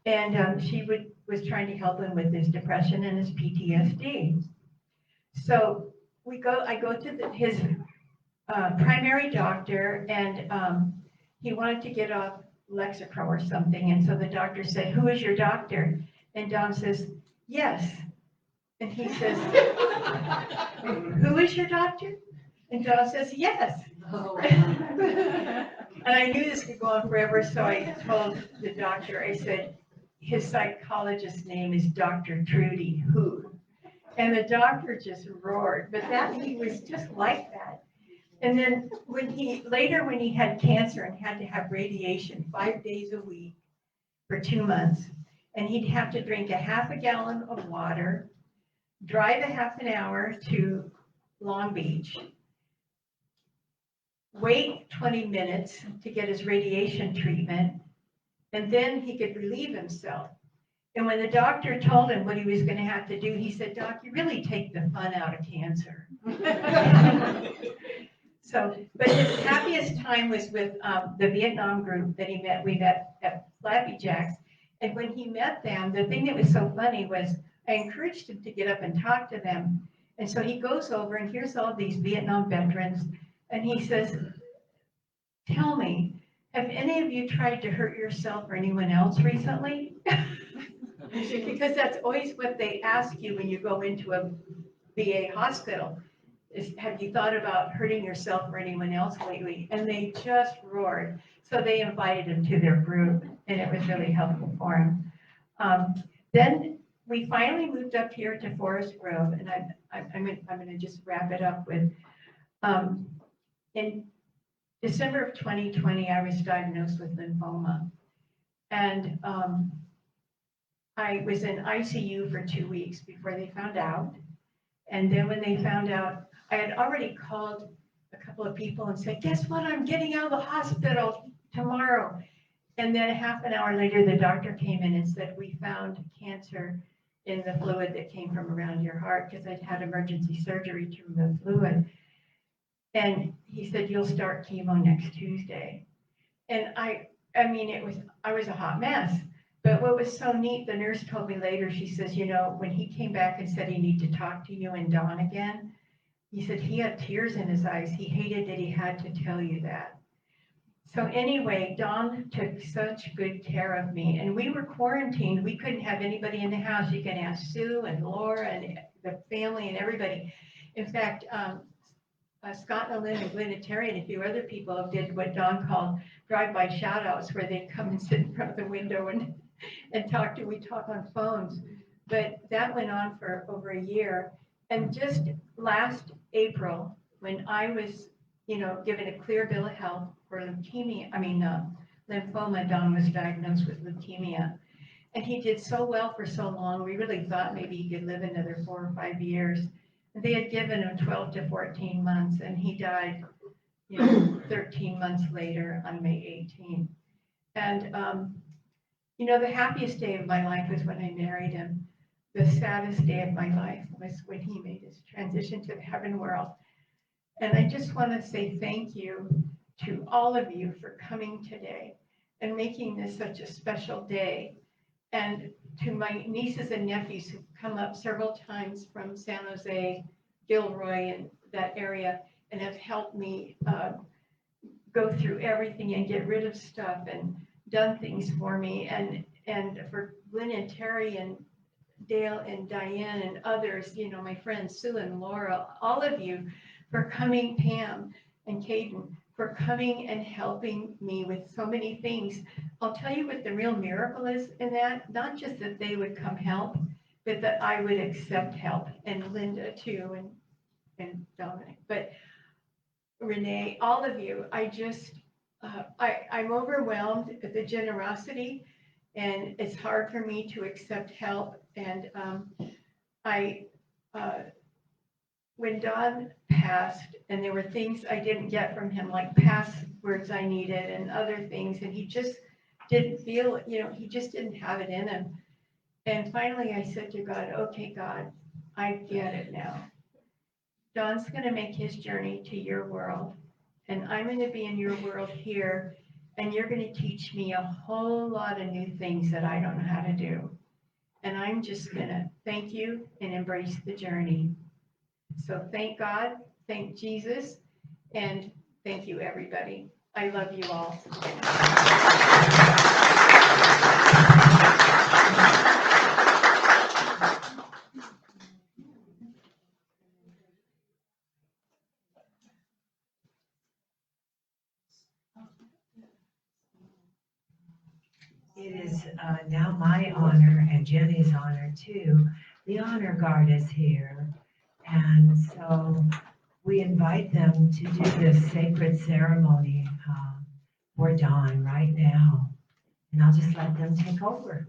and she was trying to help him with his depression and his PTSD. So I go to his primary doctor, and he wanted to get off Lexapro or something, and so the doctor said, who is your doctor? And Don says, yes. And he says, who is your doctor? And Don says, yes. And I knew this could go on forever, so I told the doctor, I said, his psychologist's name is Dr. Trudy Hu. And the doctor just roared, but he was just like that. And then when he had cancer and had to have radiation 5 days a week for 2 months, and he'd have to drink a half a gallon of water, drive a half an hour to Long Beach, wait 20 minutes to get his radiation treatment, and then he could relieve himself. And when the doctor told him what he was going to have to do, he said, Doc, you really take the fun out of cancer. But his happiest time was with the Vietnam group that we met at Flappy Jack's. And when he met them, the thing that was so funny was I encouraged him to get up and talk to them. And so he goes over and here's all these Vietnam veterans. And he says, tell me, have any of you tried to hurt yourself or anyone else recently? Because that's always what they ask you when you go into a VA hospital. Is, have you thought about hurting yourself or anyone else lately? And they just roared. So they invited him to their group, and it was really helpful for him. Then we finally moved up here to Forest Grove, and I'm going to just wrap it up with, in December of 2020, I was diagnosed with lymphoma. And I was in ICU for 2 weeks before they found out. And then when they found out, I had already called a couple of people and said, guess what, I'm getting out of the hospital tomorrow. And then half an hour later, the doctor came in and said, we found cancer in the fluid that came from around your heart, because I'd had emergency surgery to remove fluid. And he said, you'll start chemo next Tuesday. And I was a hot mess. But what was so neat, the nurse told me later, she says, when he came back and said he needed to talk to you and Don again, he said he had tears in his eyes. He hated that he had to tell you that. So anyway, Don took such good care of me, and we were quarantined. We couldn't have anybody in the house. You can ask Sue and Laura and the family and everybody. In fact, Scott and Lynn and Glenn and Terry and a few other people did what Don called drive-by shout-outs, where they'd come and sit in front of the window and we talk on phones. But that went on for over a year. And just last April, when I was, given a clear bill of health for lymphoma, Don was diagnosed with leukemia. And he did so well for so long, we really thought maybe he could live another 4 or 5 years. And they had given him 12 to 14 months, and he died, 13 months later on May 18th. And, the happiest day of my life was when I married him. The saddest day of my life was when he made his transition to the heaven world. And I just want to say thank you to all of you for coming today and making this such a special day. And to my nieces and nephews who've come up several times from San Jose, Gilroy, and that area, and have helped me go through everything and get rid of stuff and done things for me. And for Glenn and Terry and Dale and Diane and others, my friends Sue and Laura, all of you for coming, Pam and Caden, for coming and helping me with so many things. I'll tell you what the real miracle is in that, not just that they would come help, but that I would accept help, and Linda too, and Dominic, but Renee, all of you. I just, I'm overwhelmed at the generosity, and it's hard for me to accept help. And when Don passed, and there were things I didn't get from him, like passwords I needed and other things, and he just didn't feel, he just didn't have it in him. And finally I said to God, okay, God, I get it now. Don's going to make his journey to your world, and I'm going to be in your world here, and you're going to teach me a whole lot of new things that I don't know how to do. And I'm just going to thank you and embrace the journey. So thank God, thank Jesus, and thank you, everybody. I love you all. It is now my honor and Jenny's honor too. The honor guard is here. And so we invite them to do this sacred ceremony for Dawn right now. And I'll just let them take over.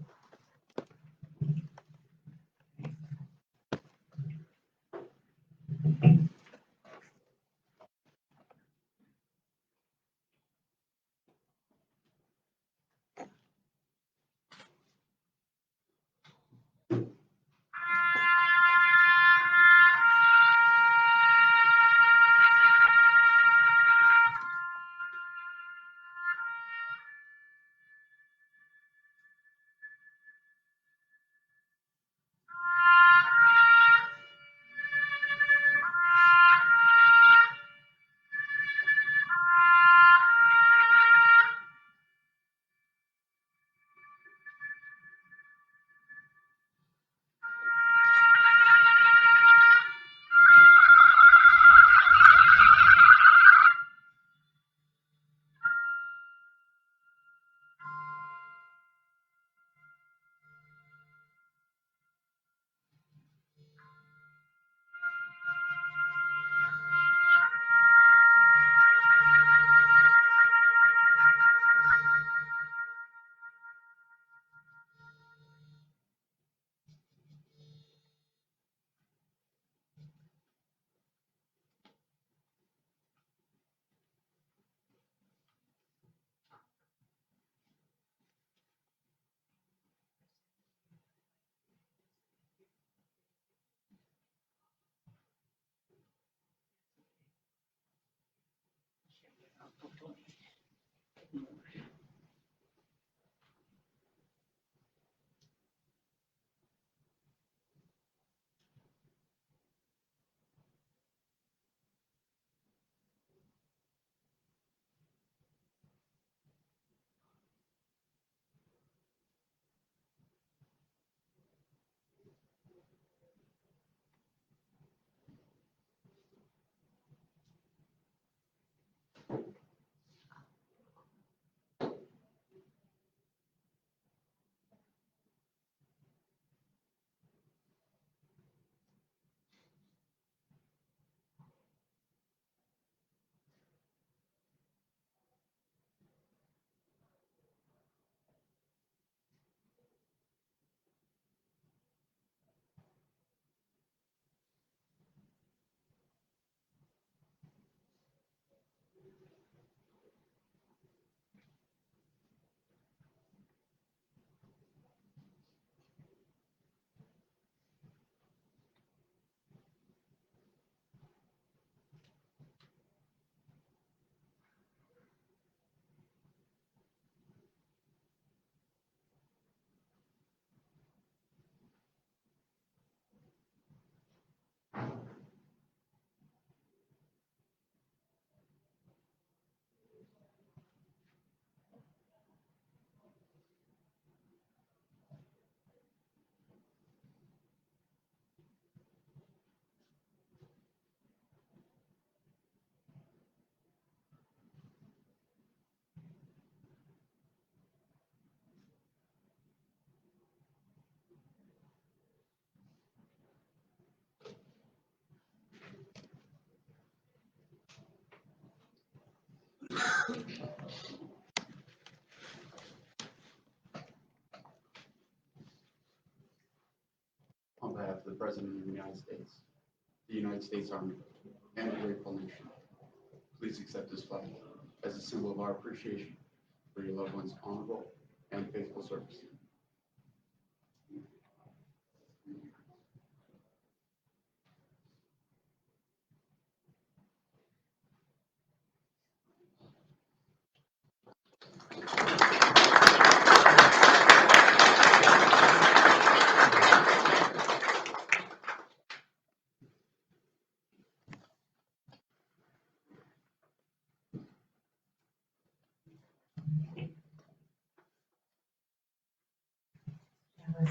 On behalf of the President of the United States Army, and a grateful nation, please accept this flag as a symbol of our appreciation for your loved one's honorable and faithful service. That was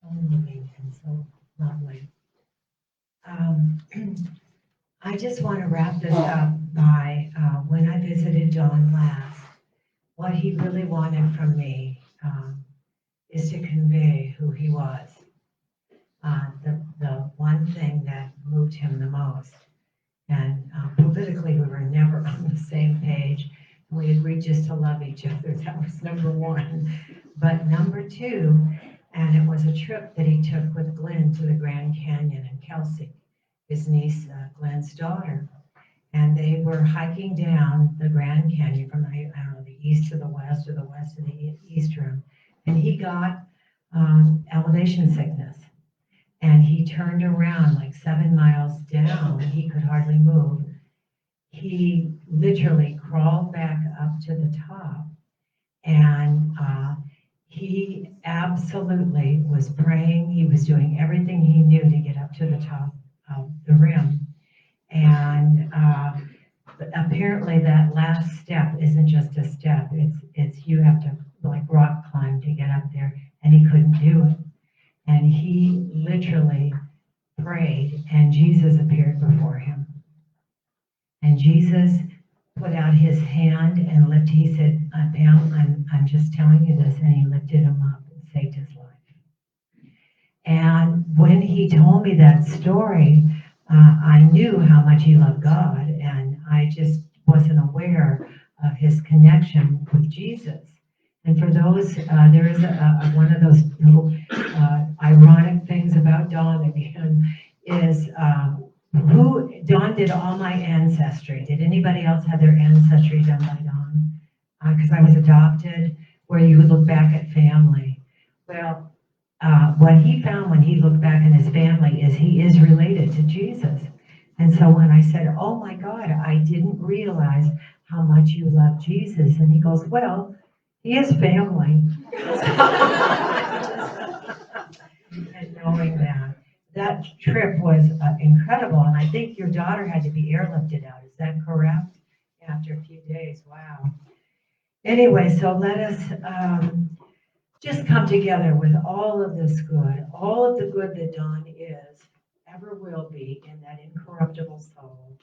so moving and so lovely. I just want to wrap this up by when I visited Don last, what he really wanted from me is to convey who he was. The one thing that moved him the most. And politically, we were never on the same page. We agreed just to love each other. That was number one. But number two, and it was a trip that he took with Glenn to the Grand Canyon and Kelsey, his niece, Glenn's daughter. And they were hiking down the Grand Canyon from, I don't know, the east to the west or the west to the eastern. And he got elevation sickness. And he turned around like 7 miles down. He could hardly move. He literally crawled back up to the top. And he absolutely was praying. He was doing everything he knew to get up to the top of the rim. And apparently that last step isn't just a step. It's you have to like rock climb to get up there. And he couldn't do it. And he literally prayed, and Jesus appeared before him. And Jesus put out his hand and lifted. He said, Pam, I'm just telling you this. And he lifted him up and saved his life. And when he told me that story, I knew how much he loved God, and I just wasn't aware of his connection with Jesus. And for those, there is one of those little ironic things about Don again is Don did all my ancestry. Did anybody else have their ancestry done by Don? Because I was adopted, where you would look back at family. Well, what he found when he looked back in his family is he is related to Jesus. And so when I said, oh my God, I didn't realize how much you love Jesus. And he goes, well, he is family. And knowing that trip was incredible. And I think your daughter had to be airlifted out. Is that correct? After a few days. Wow. Anyway, so let us just come together with all of this good, all of the good that Don is, ever will be in that incorruptible soul.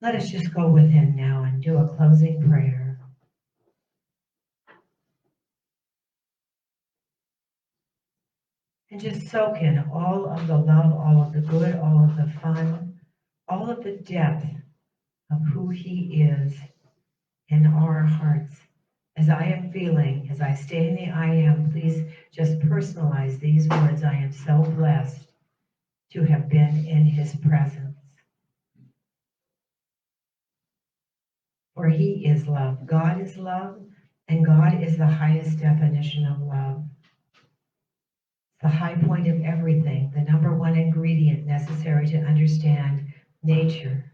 Let us just go within now and do a closing prayer. And just soak in all of the love, all of the good, all of the fun, all of the depth of who he is in our hearts. As I am feeling, as I stay in the I am, please just personalize these words. I am so blessed to have been in his presence. For he is love. God is love, and God is the highest definition of love. The high point of everything, the number one ingredient necessary to understand nature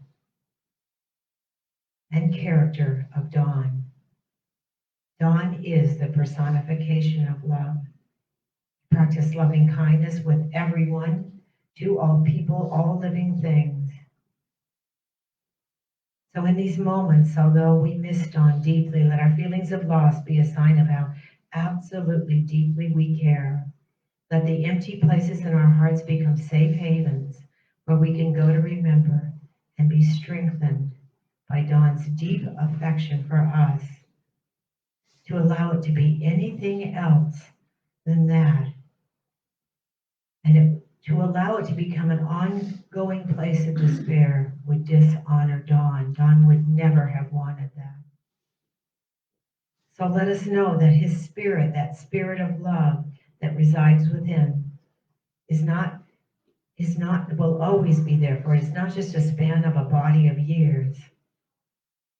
and character of Don. Don is the personification of love. Practice loving kindness with everyone, to all people, all living things. So in these moments, although we miss Don deeply, let our feelings of loss be a sign of how absolutely deeply we care. Let the empty places in our hearts become safe havens where we can go to remember and be strengthened by Don's deep affection for us. To allow it to be anything else than that. And to allow it to become an ongoing place of despair would dishonor Don. Don would never So let us know that his spirit, that spirit of love that resides within, will always be there for us. It's not just a span of a body of years.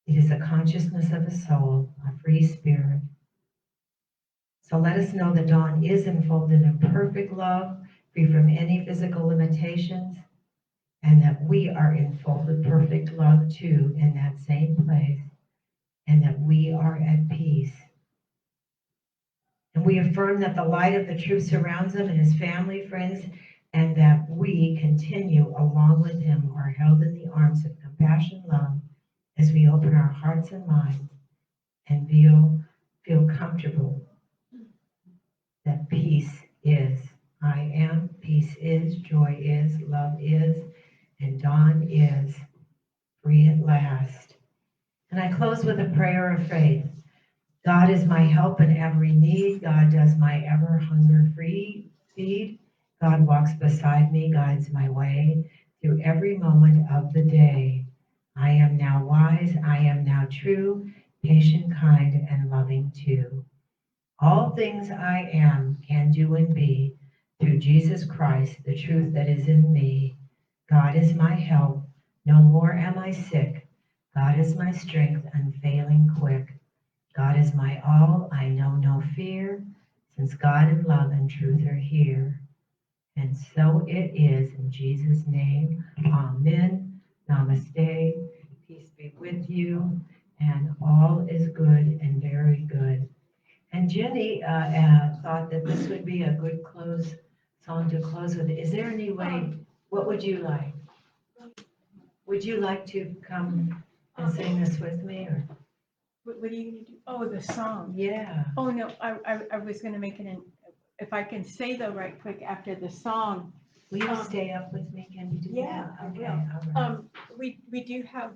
It is a consciousness of a soul, a free spirit. So let us know that Dawn is enfolded in perfect love, free from any physical limitations, and that we are enfolded perfect love too in that same place, and that we are at peace. And we affirm that the light of the truth surrounds him and his family, friends, and that we continue along with him are held in the arms of compassion, love, as we open our hearts and minds and feel comfortable that peace is. I am, peace is, joy is, love is, and Dawn is free at last. And I close with a prayer of faith. God is my help in every need. God does my ever hunger free feed. God walks beside me, guides my way through every moment of the day. I am now wise, I am now true, patient, kind, and loving too. All things I am, can do, and be through Jesus Christ, the truth that is in me. God is my help, no more am I sick. God is my strength, unfailing, quick. God is my all, I know no fear, since God and love and truth are here. And so it is, in Jesus' name, amen, namaste, peace be with you, and all is good and very good. And Jenny thought that this would be a good song to close with. Is there any way, what would you like? Would you like to come and sing this with me, or? What are you gonna do? Oh, the song. Yeah. Oh, no, I was gonna make it if I can say though right quick after the song. Will you stay up with me? Can you do that? Yeah, I Okay, will. all right. We do have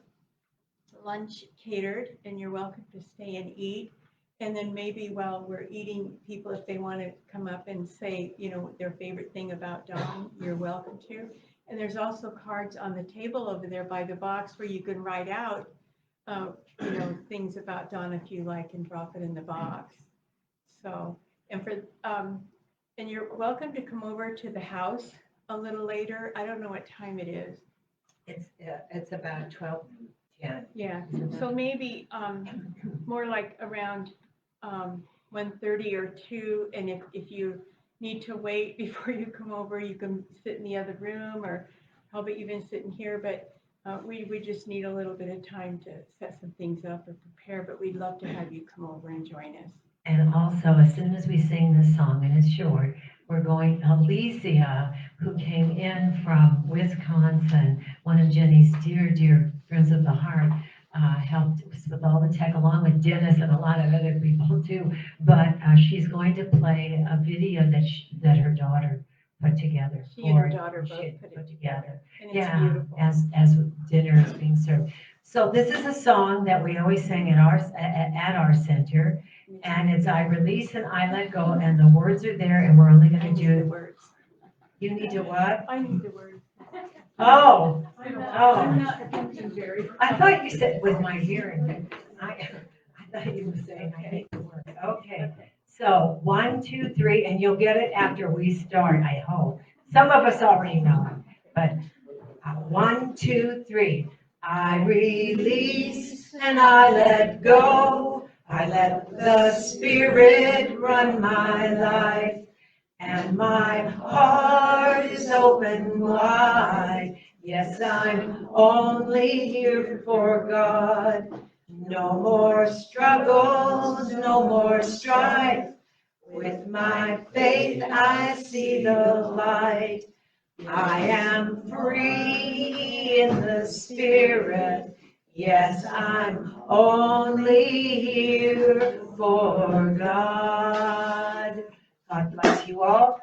lunch catered, and you're welcome to stay and eat. And then maybe while we're eating, people, if they want to come up and say, their favorite thing about Dawn, you're welcome to. And there's also cards on the table over there by the box where you can write out, things about Dawn if you like, and drop it in the box. So, and you're welcome to come over to the house a little later. I don't know what time it is. It's about 12:10. Yeah, so maybe more like around 1:30 or 2, and if you need to wait before you come over, you can sit in the other room, or probably even sit in here, but we just need a little bit of time to set some things up or prepare, but we'd love to have you come over and join us. And also, as soon as we sing this song, and it's short, we're going, Alicia, who came in from Wisconsin, one of Jenny's dear, dear friends of the heart, helped us with all the tech, along with Dennis and a lot of other people too. But she's going to play a video that her daughter put together. She and her daughter both put it together. And it's Yeah, beautiful. as dinner is being served. So this is a song that we always sing at our center. And it's I release and I let go, and the words are there, and we're only going to do the words. You need to what? I need the words. Oh, I'm not thinking very. I thought you said with my hearing. I thought you were saying I need the words. Okay, so 1, 2, 3, and you'll get it after we start. I hope. Some of us already know it, but 1, 2, 3. I release and I let go. I let the Spirit run my life, and my heart is open wide. Yes, I'm only here for God. No more struggles, no more strife. With my faith I see the light. I am free in the Spirit. Yes, I'm only here for God. God bless you all.